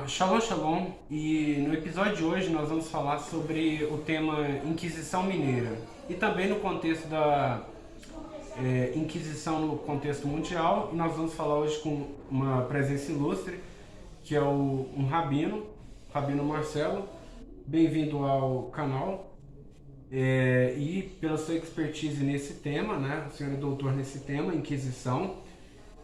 Shalom, shalom. E no episódio de hoje nós vamos falar sobre o tema Inquisição Mineira e também no contexto da Inquisição no contexto mundial. E nós vamos falar hoje com uma presença ilustre, que é um rabino, Rabino Marcelo. Bem-vindo ao canal. E pela sua expertise nesse tema, né? O senhor é doutor nesse tema, Inquisição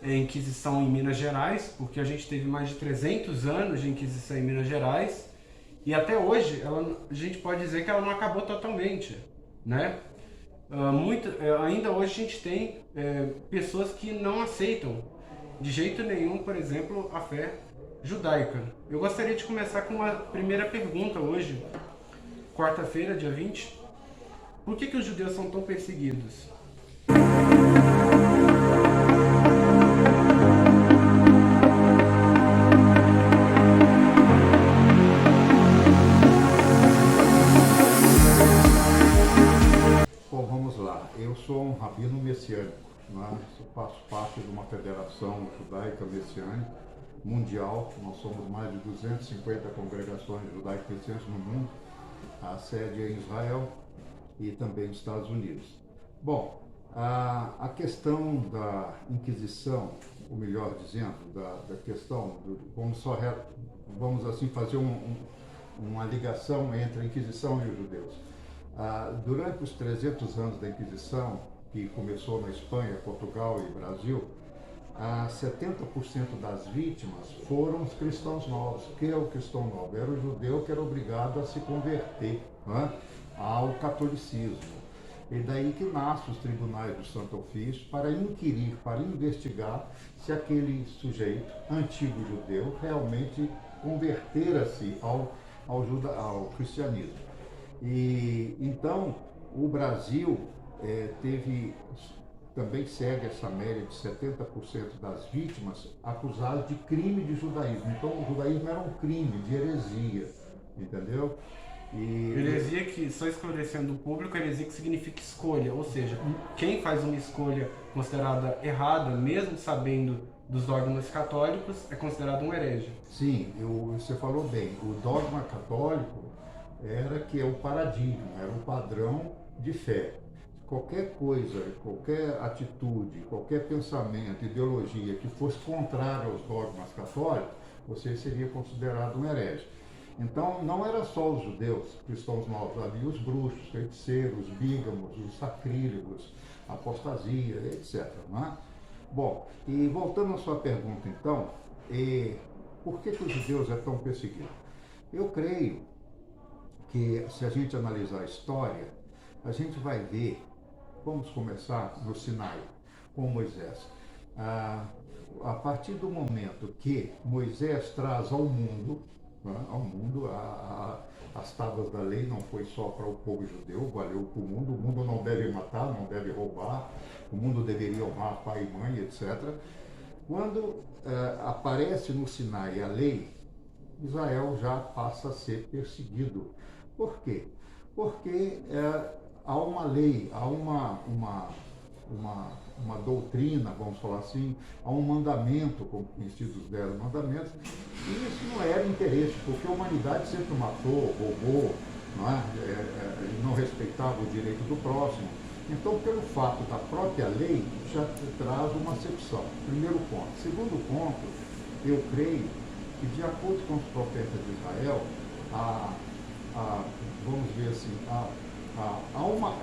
em Minas Gerais, porque a gente teve mais de 300 anos de Inquisição em Minas Gerais e até hoje a gente pode dizer que ela não acabou totalmente, né? Ainda hoje a gente tem pessoas que não aceitam de jeito nenhum, por exemplo, a fé judaica. Eu gostaria de começar com uma primeira pergunta hoje, quarta-feira, dia 20. Por que os judeus são tão perseguidos? Bom, vamos lá. Eu sou um rabino messiânico, né? Eu faço parte de uma federação judaica messiânica mundial. Nós somos mais de 250 congregações judaicas messiânicas no mundo. A sede é em Israel e também nos Estados Unidos. Bom, a questão da Inquisição, ou melhor dizendo, da questão, vamos assim fazer uma ligação entre a Inquisição e os judeus. Durante os 300 anos da Inquisição, que começou na Espanha, Portugal e Brasil, 70% das vítimas foram os cristãos novos. O que é o cristão novo? Era o judeu que era obrigado a se converter, né, ao catolicismo. E daí que nascem os tribunais do Santo Ofício para inquirir, para investigar se aquele sujeito, antigo judeu, realmente convertera-se ao cristianismo. E então o Brasil também segue essa média de 70% das vítimas acusadas de crime de judaísmo. Então o judaísmo era um crime de heresia, entendeu? Heresia, que, só esclarecendo o público, heresia que significa escolha, ou seja, quem faz uma escolha considerada errada, mesmo sabendo dos dogmas católicos, é considerado um herege. Sim, você falou bem, o dogma católico era que é o paradigma, era o padrão de fé. Qualquer coisa, qualquer atitude, qualquer pensamento, ideologia que fosse contrário aos dogmas católicos, você seria considerado um herege. Então, não era só os judeus, cristãos novos, havia os bruxos, feiticeiros, bígamos, os sacrílegos, apostasia, etc. Não é? Bom, e voltando à sua pergunta, então, por que os judeus é tão perseguidos? Eu creio que, se a gente analisar a história, a gente vai ver, vamos começar no Sinai, com Moisés. A partir do momento que Moisés traz ao mundo, as tábuas da lei não foi só para o povo judeu, valeu para o mundo não deve matar, não deve roubar, o mundo deveria honrar pai e mãe, etc. Quando aparece no Sinai a lei, Israel já passa a ser perseguido. Por quê? Porque há uma lei, há uma doutrina, vamos falar assim, há um mandamento, como conhecidos os 10 mandamentos, e isso não era interesse, porque a humanidade sempre matou, roubou, não respeitava o direito do próximo. Então, pelo fato da própria lei, já traz uma acepção. Primeiro ponto. Segundo ponto, eu creio que, de acordo com os profetas de Israel, vamos ver assim,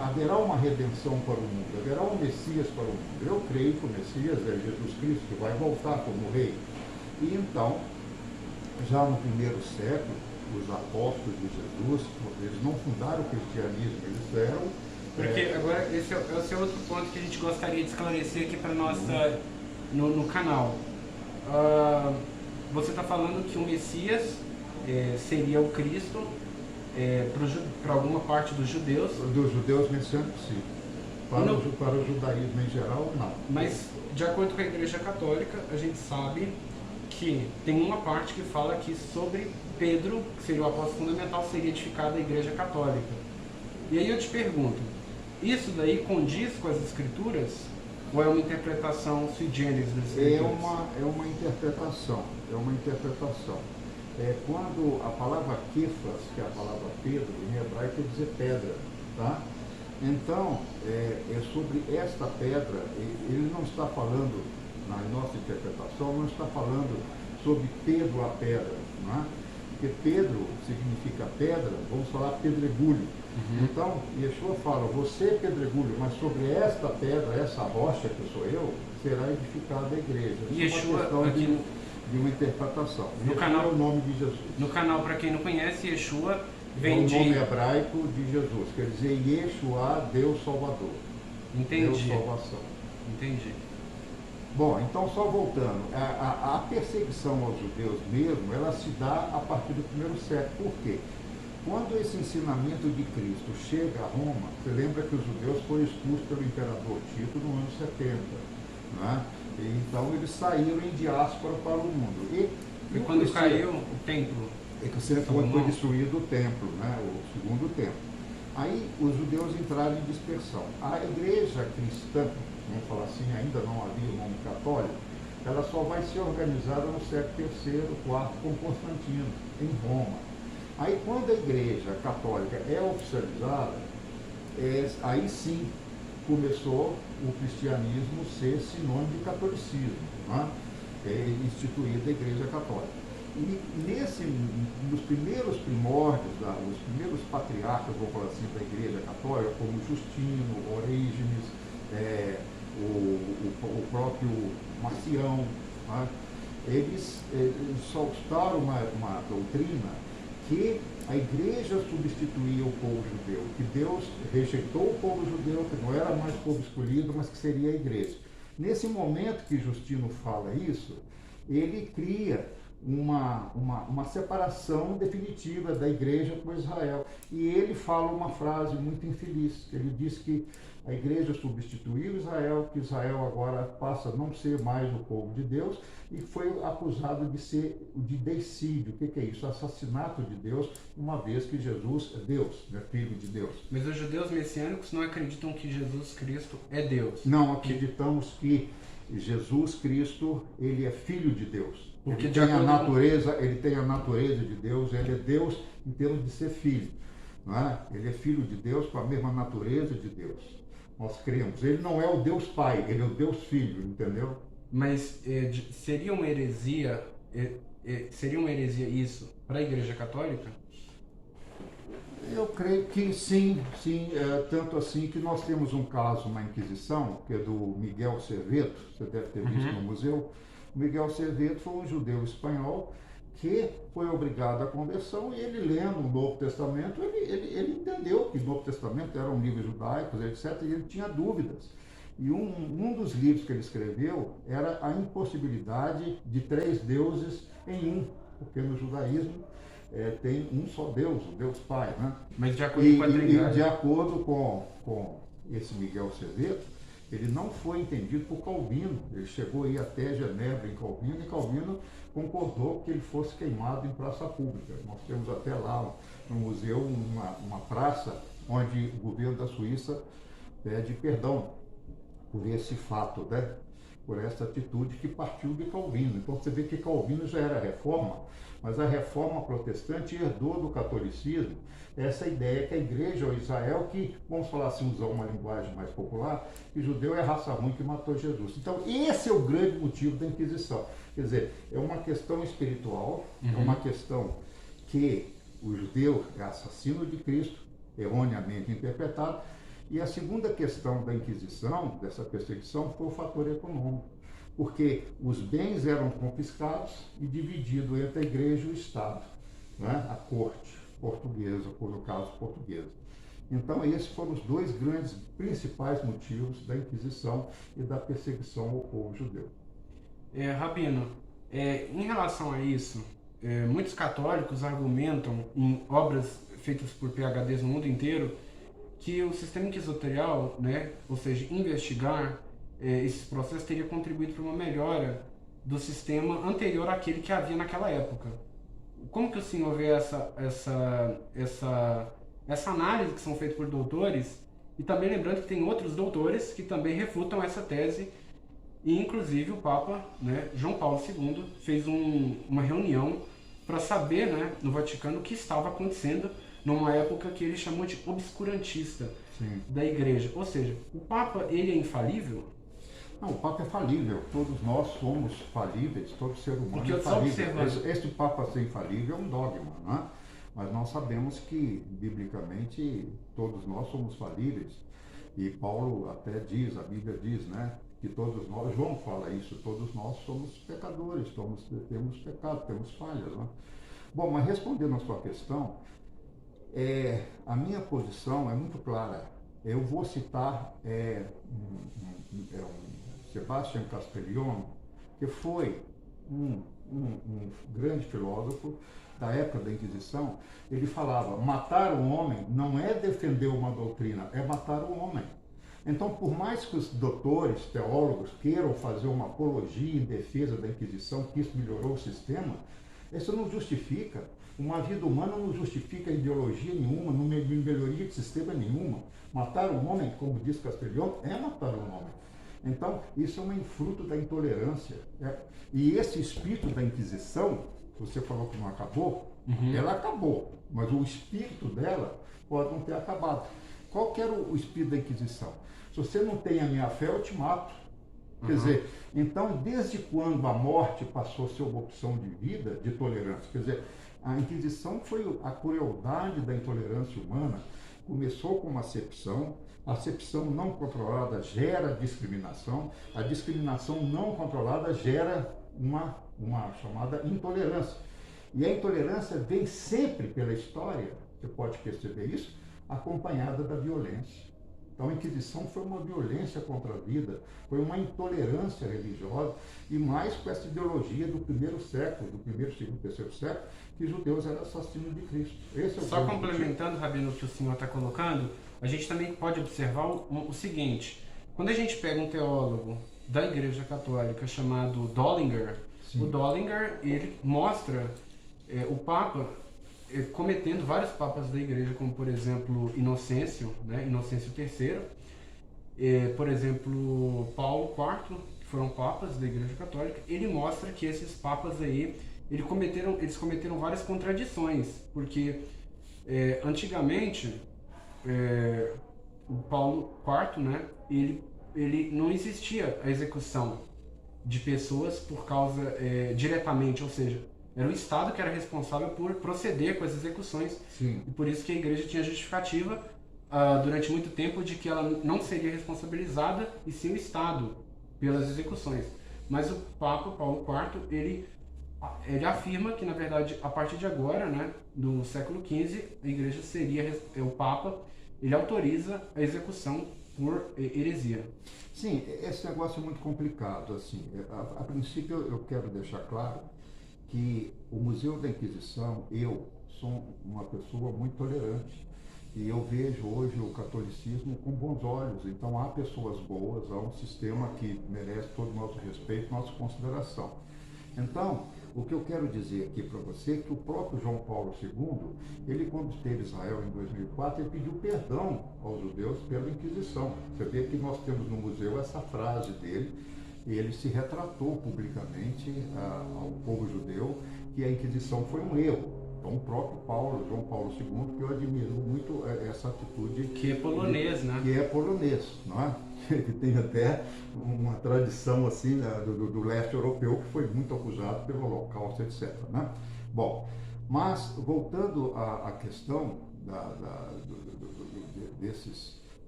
haverá uma redenção para o mundo, haverá um Messias para o mundo. Eu creio que o Messias é Jesus Cristo, que vai voltar como rei. E então, já no primeiro século, os apóstolos de Jesus, eles não fundaram o cristianismo, eles eram... Porque agora, esse é outro ponto que a gente gostaria de esclarecer aqui para nós no canal. Você está falando que o Messias seria o Cristo para alguma parte dos judeus. Dos judeus messiânicos, sim. Para o judaísmo em geral, não. Mas, de acordo com a Igreja Católica, a gente sabe que tem uma parte que fala que sobre Pedro, que seria o apóstolo fundamental, seria edificada a Igreja Católica. E aí eu te pergunto, isso daí condiz com as Escrituras? Ou é uma interpretação sui generis das Escrituras? É uma interpretação. quando a palavra Kefas, que é a palavra Pedro, em hebraico quer dizer pedra, tá? Então, é sobre esta pedra, ele não está falando, na nossa interpretação, não está falando sobre Pedro a pedra, não é? Porque Pedro significa pedra, vamos falar pedregulho. Então, Yeshua fala, você é pedregulho, mas sobre esta pedra, essa rocha que sou eu, será edificada a igreja. Isso é uma questão de uma interpretação. No canal, é o nome de Jesus. No canal, para quem não conhece, Yeshua vem de... É o nome hebraico de Jesus, quer dizer Yeshua, Deus Salvador. Entendi. Deus Salvação. Entendi. Bom, então só voltando, a perseguição aos judeus mesmo, ela se dá a partir do primeiro século. Por quê? Quando esse ensinamento de Cristo chega a Roma, você lembra que os judeus foram expulsos pelo imperador Tito no ano 70, né? Então eles saíram em diáspora para o mundo. E quando caiu o templo? Foi destruído o templo, né? O segundo templo. Aí os judeus entraram em dispersão. A igreja cristã, vamos falar assim, ainda não havia o nome católico, ela só vai ser organizada no século III, IV com Constantino, em Roma. Aí quando a igreja católica é oficializada, aí sim começou o cristianismo ser sinônimo de catolicismo, né? Instituída a igreja católica. E nos primeiros primórdios, os primeiros patriarcas, vou falar assim, da igreja católica, como Justino, Orígenes, o próprio Marcião, né? Eles soltaram uma doutrina que a igreja substituía o povo judeu, que Deus rejeitou o povo judeu, que não era mais povo escolhido, mas que seria a igreja. Nesse momento que Justino fala isso, ele cria uma separação definitiva da igreja com Israel. E ele fala uma frase muito infeliz, ele diz que a igreja substituiu Israel, que Israel agora passa a não ser mais o povo de Deus, e foi acusado de deicídio. O que é isso? Assassinato de Deus, uma vez que Jesus é Deus, é filho de Deus. Mas os judeus messiânicos não acreditam que Jesus Cristo é Deus. Não acreditamos que Jesus Cristo, ele é filho de Deus. Porque ele tem a natureza de Deus, ele é Deus em termos de ser filho. Não é? Ele é filho de Deus com a mesma natureza de Deus. Nós cremos. Ele não é o Deus Pai, ele é o Deus Filho, entendeu? Mas seria uma heresia isso para a Igreja Católica? Eu creio que sim, tanto assim que nós temos um caso na Inquisição, que é do Miguel Serveto, você deve ter visto no museu. O Miguel Serveto foi um judeu espanhol que foi obrigado à conversão, e ele lendo o Novo Testamento, ele entendeu que o Novo Testamento eram livros judaicos, etc., e ele tinha dúvidas. E um dos livros que ele escreveu era a impossibilidade de 3 deuses em um, porque no judaísmo tem um só Deus, o Deus Pai, né? Mas de acordo com a Trindade... de acordo com esse Miguel Serveto, ele não foi entendido por Calvino. Ele chegou aí até Genebra em Calvino, e Calvino concordou que ele fosse queimado em praça pública. Nós temos até lá no museu uma praça onde o governo da Suíça pede perdão por esse fato, né? Por essa atitude que partiu de Calvino. Então você vê que Calvino já era reforma, mas a reforma protestante herdou do catolicismo essa ideia que a igreja, ou Israel, que, vamos falar assim, usar uma linguagem mais popular, que judeu é raça ruim que matou Jesus. Então esse é o grande motivo da Inquisição. Quer dizer, é uma questão espiritual, é uma questão que o judeu é assassino de Cristo, erroneamente interpretado. E a segunda questão da Inquisição, dessa perseguição, foi o fator econômico, porque os bens eram confiscados e divididos entre a igreja e o Estado, né? A corte portuguesa, no caso portuguesa. Então esses foram os 2 grandes principais motivos da Inquisição e da perseguição ao povo judeu. Rabino, em relação a isso, muitos católicos argumentam em obras feitas por PhDs no mundo inteiro que o sistema inquisitorial, né, ou seja, investigar esses processos, teria contribuído para uma melhora do sistema anterior àquele que havia naquela época. Como que o senhor vê essa análise que são feitas por doutores, e também lembrando que tem outros doutores que também refutam essa tese, e inclusive o Papa, né, João Paulo II fez uma reunião para saber, né, no Vaticano o que estava acontecendo numa época que ele chamou de obscurantista. Sim. Da igreja. Ou seja, o Papa, ele é infalível? Não, o Papa é falível. Todos nós somos falíveis, todo ser humano porque é falível. Esse Papa ser infalível é um dogma, né? Mas nós sabemos que, biblicamente, todos nós somos falíveis. E Paulo até diz, a Bíblia diz, né, que todos nós, João fala isso, todos nós somos pecadores, temos pecado, temos falhas, né? Bom, mas respondendo a sua questão, a minha posição é muito clara. Eu vou citar Sebastião Castiglione, que foi um grande filósofo da época da Inquisição. Ele falava: matar o homem não é defender uma doutrina, é matar o homem. Então, por mais que os doutores, teólogos queiram fazer uma apologia em defesa da Inquisição, que isso melhorou o sistema, isso não justifica. Uma vida humana não justifica ideologia nenhuma, não melhoria de sistema nenhuma. Matar um homem, como diz Castiglione, é matar um homem. Então, isso é um fruto da intolerância. E esse espírito da Inquisição, você falou que não acabou, ela acabou, mas o espírito dela pode não ter acabado. Qual que era o espírito da Inquisição? Se você não tem a minha fé, eu te mato. Quer dizer, então, desde quando a morte passou a ser uma opção de vida, de tolerância? Quer dizer, a Inquisição foi a crueldade da intolerância humana. Começou com uma acepção, a acepção não controlada gera discriminação, a discriminação não controlada gera uma chamada intolerância. E a intolerância vem sempre pela história, você pode perceber isso, acompanhada da violência. Então a Inquisição foi uma violência contra a vida, foi uma intolerância religiosa, e mais com essa ideologia do primeiro século, do primeiro, segundo, terceiro século, que judeus eram assassinos de Cristo. Esse é o Só complementando, Rabino, o que o senhor está colocando, a gente também pode observar o seguinte: quando a gente pega um teólogo da Igreja Católica chamado Dollinger, o Dollinger, ele mostra o Papa cometendo vários papas da Igreja, como por exemplo Inocêncio, né, Inocêncio III, por exemplo Paulo IV, que foram papas da Igreja Católica. Ele mostra que esses papas aí, eles cometeram várias contradições, porque antigamente o Paulo IV, né, ele não existia a execução de pessoas por causa diretamente, ou seja, era o Estado que era responsável por proceder com as execuções. Sim. E por isso que a igreja tinha justificativa durante muito tempo de que ela não seria responsabilizada, e sim o Estado, pelas execuções. Mas o Papa Paulo IV, ele afirma que, na verdade, a partir de agora, né, do século XV, a igreja seria, o Papa, ele autoriza a execução por heresia. Sim, esse negócio é muito complicado. Assim, a princípio eu quero deixar claro que o Museu da Inquisição, eu sou uma pessoa muito tolerante, e eu vejo hoje o catolicismo com bons olhos. Então há pessoas boas, há um sistema que merece todo o nosso respeito, nossa consideração. Então, o que eu quero dizer aqui para você é que o próprio João Paulo II, ele quando esteve em Israel em 2004, ele pediu perdão aos judeus pela Inquisição. Você vê que nós temos no museu essa frase dele, e ele se retratou publicamente ao povo judeu que a Inquisição foi um erro. Então o próprio João Paulo II, que eu admiro muito essa atitude... Que é polonês, né? Que é polonês, não é? Que tem até uma tradição assim do leste europeu, que foi muito acusado pelo Holocausto, etc. Né? Bom, mas voltando à questão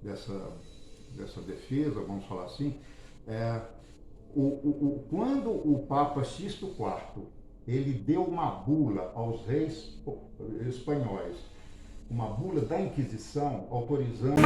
dessa defesa, vamos falar assim, quando o Papa Sixto IV ele deu uma bula aos reis espanhóis, uma bula da Inquisição autorizando